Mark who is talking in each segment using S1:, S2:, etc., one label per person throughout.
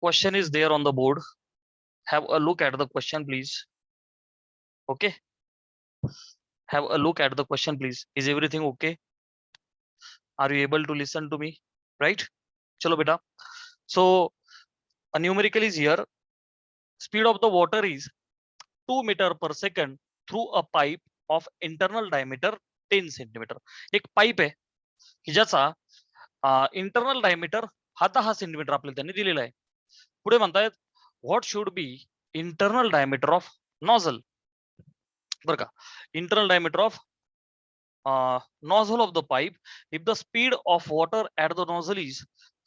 S1: question is there on the board. Have a look at the question, please. Okay. Have a look at the question, please. Is everything okay? Are you able to listen to me? Right? Chalo beta. So a numerical is here. Speed of the water is 2 meter per second through a pipe of internal diameter 10 centimetre. एक pipe आहे की ज्याचा internal diameter हा 10 centimetre आपल्याला त्यांनी दिलेला आहे. पुढे म्हणतायत what should be internal diameter of nozzle. बरं का, internal diameter of nozzle of the pipe if the speed of water at the nozzle is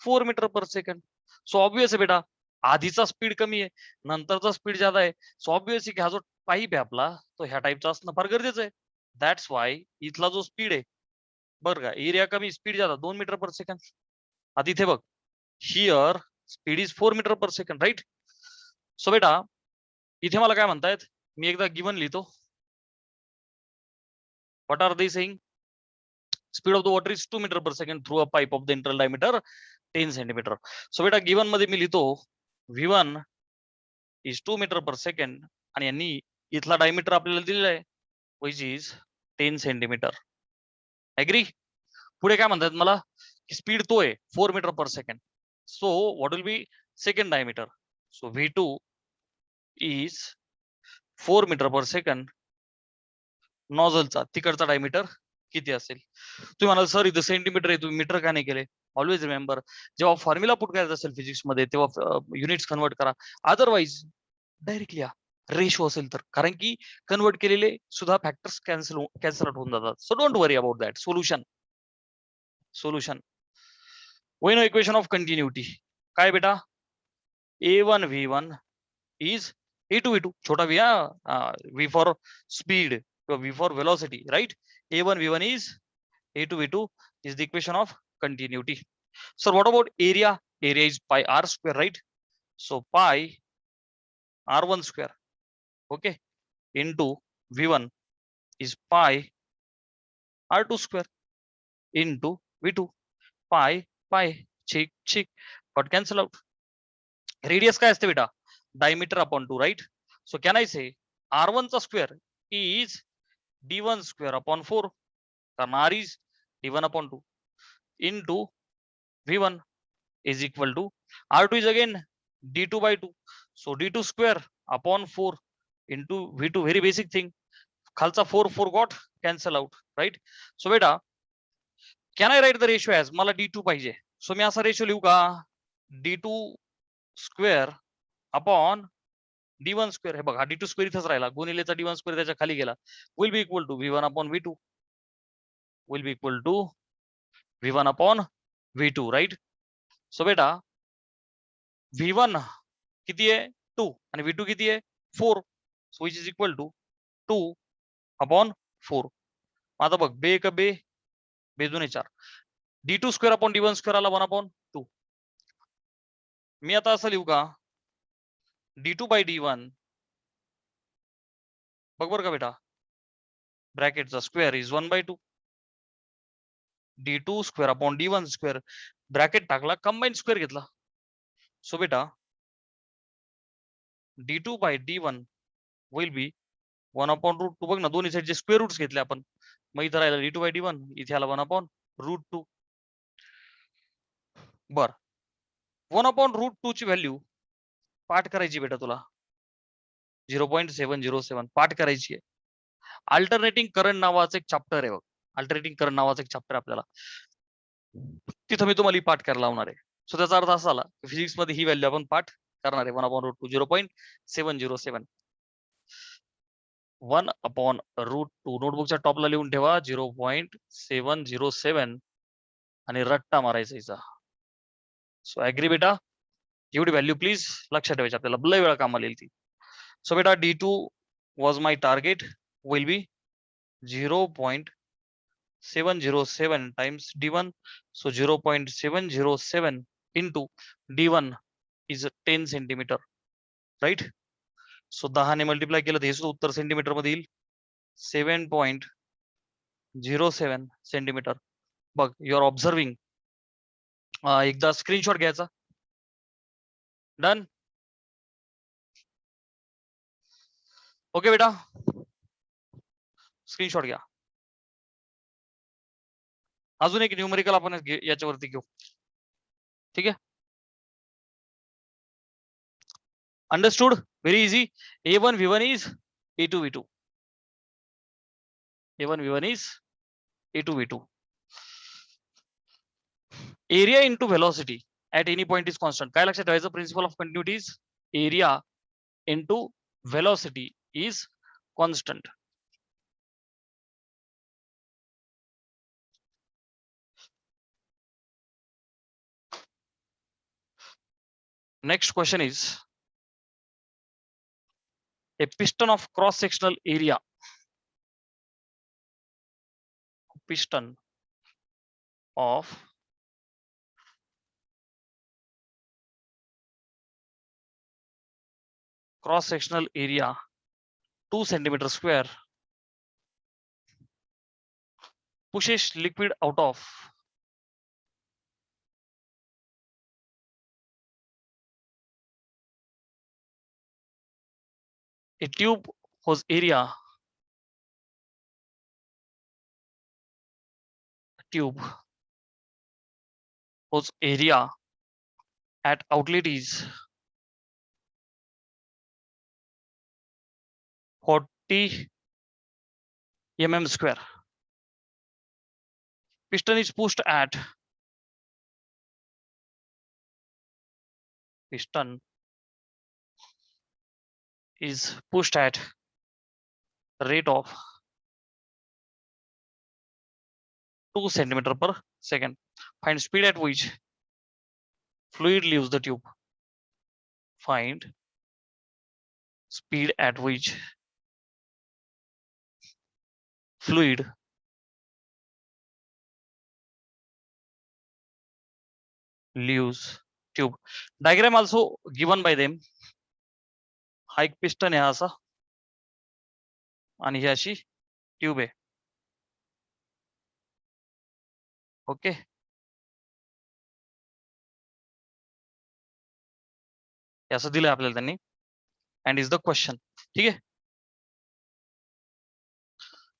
S1: 4 meter per second. So obvious आहे बेटा, आधीचा स्पीड कमी आहे, नंतरचा स्पीड ज्यादा आहे. सो ऑब्वियस की हा जो पाईप आहे आपला तो ह्या टाईपचा असणं फार गरजेचं आहे. दॅट्स वाय इथला जो स्पीड आहे बरं का, एरिया कमी स्पीड ज्यादा 2 मीटर पर सेकंड. आता इथे बघ, here speed is 4 metre per second, right. So बेटा इथे मला काय म्हणतायत, मी एकदा गिवन लिहितो. What are they saying? Speed of the water is 2 meter per second through a pipe of the internal diameter 10 centimeter. So बेटा गिवन मध्ये मी लिहितो V1 is 2 meter per second आणि यांनी इथला डायमीटर आपल्याला दिलेला आहे which is 10 centimeter. Agree? पुढे काय म्हणतात मला की स्पीड तो आहे 4 meter per second. So what will be second diameter? So V2 is 4 meter per second. नॉझलचा तिकडचा डायमीटर किती असेल. तुम्ही म्हणाल सर इथं सेंटीमीटर आहे, तुम्ही मीटर का नाही केले. ऑलवेज रिमेंबर, जेव्हा फॉर्म्युला पुट करायचा असेल फिजिक्स मध्ये तेव्हा युनिट्स कन्वर्ट करा. अदरवाईज डायरेक्टली या रेशो असेल तर, कारण की कन्वर्ट केलेले सुद्धा फॅक्टर्स कॅन्सल आउट होऊन जातात. So don't worry about that. Solution Wien equation of continuity काय बेटा, A1 V1 is A2 V2, छोटा V for speed, V for velocity, right? A1 V1 is A2 V2 is the equation of continuity. So what about area? Area is pi r square, right? So pi r1 square, okay, into V1 is pi r2 square into V2 pi check but cancel out. Radius काय असते बेटा, diameter upon 2, right? So can I say r1 चा square is d1 square upon 4, कारण r is d1 upon 2 into v1 is equal to r2 is again d2 by 2, so d2 square upon 4 into v2, very basic thing. खालचा 4 got cancel out, right? So बेटा can I write the ratio as, मला d2 पाहिजे, so मी असा ratio लिहू का, d2 square upon d1 square. हे बघा d2 square इथंच राहिला, गुणिलेचा d1 स्क्वेअर त्याच्या खाली गेला, will be equal to v1 upon v2, will be equal to v1 upon v2, right. So बेटा v1 किती आहे 2 आणि v2 किती आहे 4, so which is equal to 2 upon 4. आता बघ बे का बे, बेजूने 4, d2 square upon d1 square आला 1 अपॉन 2. मी आता असं लिहू का, d2 बाय d1, बघ बरं का बेटा, ब्रॅकेटचा square is 1 by 2, d2 square upon d1 square, bracket टाकला, कंबाईन स्क्वेअर घेतला. सो बेटा d2 by d1 will be 1 upon root 2. बघ ना दोन्ही साईडचे स्क्वेअर रूट्स घेतले आपण, मग इथं राहिला d2 बाय d1, इथे आला 1 अपॉन रूट 2. बर 1 अपॉन रूट 2 ची व्हॅल्यू पाठ करायची बेटा तुला, 0.707 पाठ करायची आहे. अल्टरनेटिंग करंट नावाचं एक चॅप्टर आहे बघ, अल्टरनेटिंग करंट नावाचं एक चॅप्टर आपल्याला, तिथं मी तुम्हाला पाठ करायला लावणार आहे. सो त्याचा अर्थ असा आला फिजिक्स मध्ये ही व्हॅल्यू आपण पाठ करणार आहे, 1 अपॉन रूट 2, 0.707, 1 अपॉन रूट 2. नोटबुकच्या टॉपला लिहून ठेवा 0.707 आणि रट्टा मारायचा हिचा. सो ऍग्री बेटा, एवढी व्हॅल्यू प्लीज लक्षात ठेवायची आपल्याला, लय वेळा कामाला येईल ती. सो बेटा d2 was my target, will be 0.707 times d1, so 0.707 into d1 is 10 centimeter, right? So 10 ने मल्टिप्लाय केलं तर हे सुद्धा उत्तर सेंटीमीटर मध्ये येईल, 7.07 सेंटीमीटर. बघ यू आर ऑब्झर्विंग, एकदा स्क्रीनशॉट घ्यायचा, डन. ओके बेटा, स्क्रीनशॉट घ्या. अजून एक न्यूमरिकल आपण याच्यावरती घेऊ. ठीक आहे. Understood. Very easy. A1 V1 is A2 V2. A1 V1 is A2 V2. Area into velocity at any point is constant. काय लक्षात ठेवायचं? Principle of continuity is area into velocity is constant. Next question is a piston of cross sectional area. Piston of cross sectional area 2 centimeter square pushes liquid out of a tube whose area at outlet is 40 mm square. Piston is pushed at rate of 2 centimeter per second. Find speed at which fluid leaves the tube. Find speed at which fluid leaves tube. Diagram also given by them. हा एक piston आहे असा आणि ही अशी tube आहे. Okay. असं दिलंय आपल्याला त्यांनी. And is the question. ठीक आहे.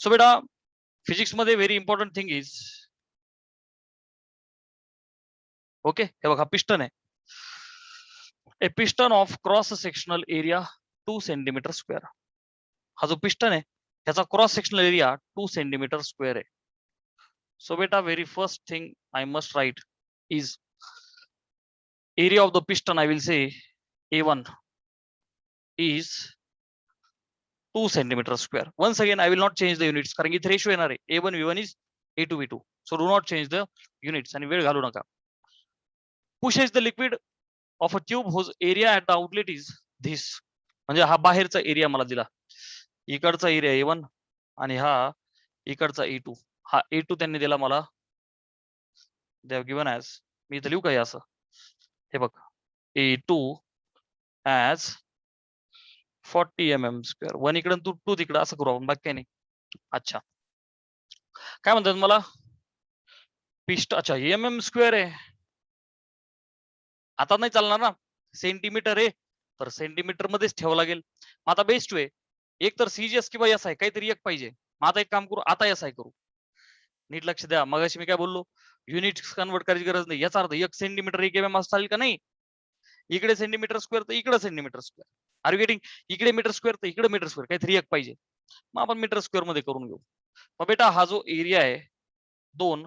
S1: सो बेटा फिजिक्स मध्ये very important thing is okay. हे बघा पिस्टन आहे. ए piston of cross sectional area 2 centimetre square. हा जो पिस्टन आहे त्याचा cross sectional area 2 centimetre square आहे. सो बेटा very first thing I must write is area of the piston. I will say A1 is 2 centimeter square. Once again I will not change the units कारण की इथे ratio येणार आहे. A1 V1 is A2 V2. So do not change the units आणि वेळ घालू नका. Pushes the liquid of a tube whose area at the outlet is this. म्हणजे हा बाहेरचा एरिया मला दिला. इकडचा एरिया A1 आणि हा इकडचा A2. हा A2 त्यांनी दिला मला. They have given as, मी इथे लिहू काय असं, हे बघ, A2 as 40 mm square. 1 इकडे 2 तिकडे असं करू आपण, बाकी काही नाही. अच्छा, काय म्हणतात मला पिस्ट. अच्छा mm स्क्वेअर आहे. आता नाही चालणार ना, सेंटीमीटर आहे तर सेंटीमीटर मध्येच ठेवावं लागेल. आता बेस्ट वे एक तर CGS किंवा SI काहीतरी एक पाहिजे. मग आता एक काम करू, आता SI करू. नीट लक्ष द्या. मगाशी मी काय बोललो, युनिट कन्वर्ट करायची गरज नाही. याचा अर्थ 1 सेंटीमीटर 1 mm चालेल का नाही. इकडे सेंटीमीटर स्क्वेअर तर इकडे सेंटीमीटर स्क्वेअर. Are getting. इकडे मीटर स्क्वेअर तर इकडे मीटर स्क्वेअर, काहीतरी एक पाहिजे. मग आपण मीटर स्क्वेअर मध्ये करून घेऊ. मग बेटा हा जो एरिया आहे 2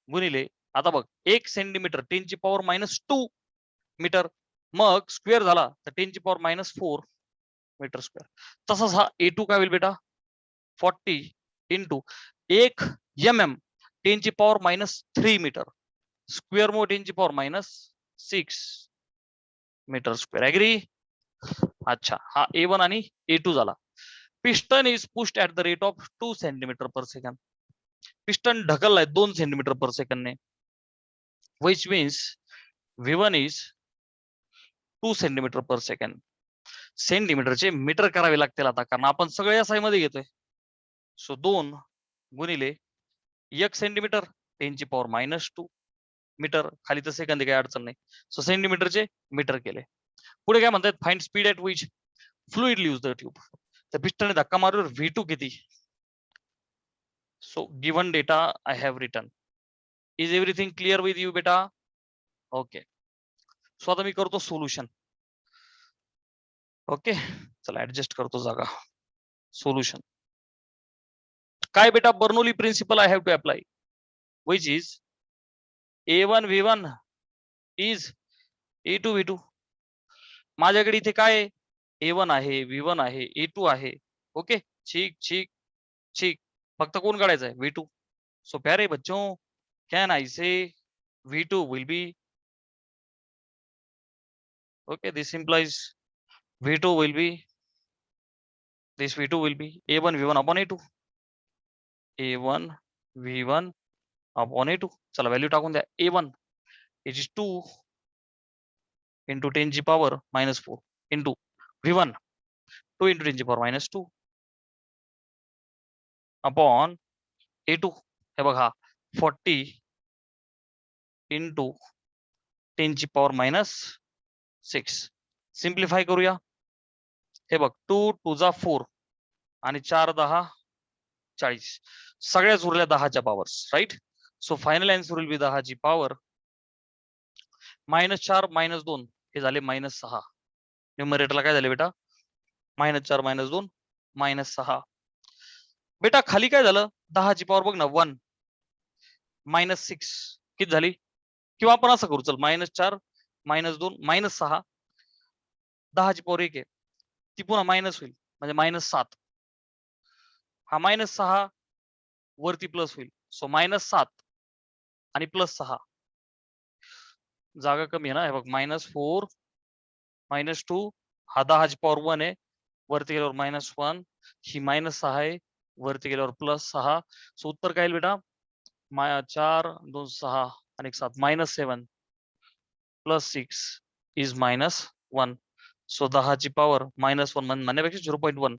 S1: गुणिले, आता बघ 1 सेंटीमीटर 10⁻²मीटर, मग स्क्वेअर झाला तर 10⁻⁴ मीटर स्क्वेअर. तसाच हा A2 काय होईल बेटा 40 इंटू 1 mm 10⁻³ मीटर स्क्वेअर मग 10⁻⁶ मीटर स्क्वेअर. ऍग्री. अच्छा, हा A1 आणि A2 झाला. Piston is pushed at the rate of 2 centimetre per second. Piston ढकललाय 2 सेंटीमीटर पर सेकंड ने, which means V1 is 2 centimetre per second. सेंटीमीटरचे मीटर करावे लागतील आता, कारण आपण सगळे SI मध्ये घेतोय. सो 2 गुणिले 1 सेंटीमीटर 10⁻² मीटर, खाली तर सेकंद काही अडचण नाही. सो सेंटीमीटरचे मीटर केले. पुढे काय म्हणतात, find speed at which fluid leaves the tube. त्या पिस्टनने धक्का मारल्यावर V2 किती. So given data I have written. Is everything clear with you बेटा? ओके. सो आता मी करतो सोल्युशन. ओके, चला ऍडजस्ट करतो जागा. सोल्युशन काय बेटा, Bernoulli principle I have to apply, which is A1 V1 is A2 V2. माझ्याकडे इथे काय A1 आहे, V1 आहे, A2 आहे. ओके, ठीक ठीक ठीक. फक्त कोण काढायचं आहे, V2. सो प्यारे बच्चों, can I say V2 will be, okay, this implies V2 will be, this V2 will be A1 V1 upon A2. A1 V1 upon A2. चला व्हॅल्यू टाकून द्या. A1 it is 2 into 10 ची power -4 into V1 2 into 10 ची power -2 upon A2. हे बघा 40 into 10 ची power -6. Simplify करूया. हे बघ 2 2 जा 4 आणि 4 10 40. सगळ्याच उरल्या 10च्या powers, right. So final answer will be 10 ची पॉवर -4 -2 हे झाले -6. न्यूमरेटरला काय झाले बेटा, -4 -2 -6. बेटा खाली काय झालं, 10 ची पॉवर बघ ना 1 -6 किती झाली. किंवा आपण असं करू, चल -4 -2 -6. 10 ची पॉवर 1 आहे, ती पुन्हा मायनस होईल म्हणजे -7. हा -6 वरती प्लस होईल. सो -7 आणि +6. जागा कमी आहे ना, हे बघ -4 -2. हा 10 ची पॉवर 1 आहे, वरती गेल्यावर -1. ही -6 आहे, वरती गेल्यावर +6. सो उत्तर काय येईल बेटा, 4 2 6 आणि 7 -7 +6 इज -1. सो 10 ची पॉवर -1 म्हणण्यापेक्षा 0.1,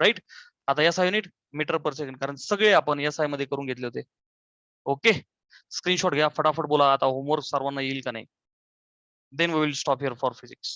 S1: राईट. आता SI unit metre per second, कारण सगळे आपण SI मध्ये करून घेतले होते. ओके, स्क्रीनशॉट घ्या फटाफट, बोला आता होमवर्क सर्वांना येईल का नाही. Then we will stop here for physics.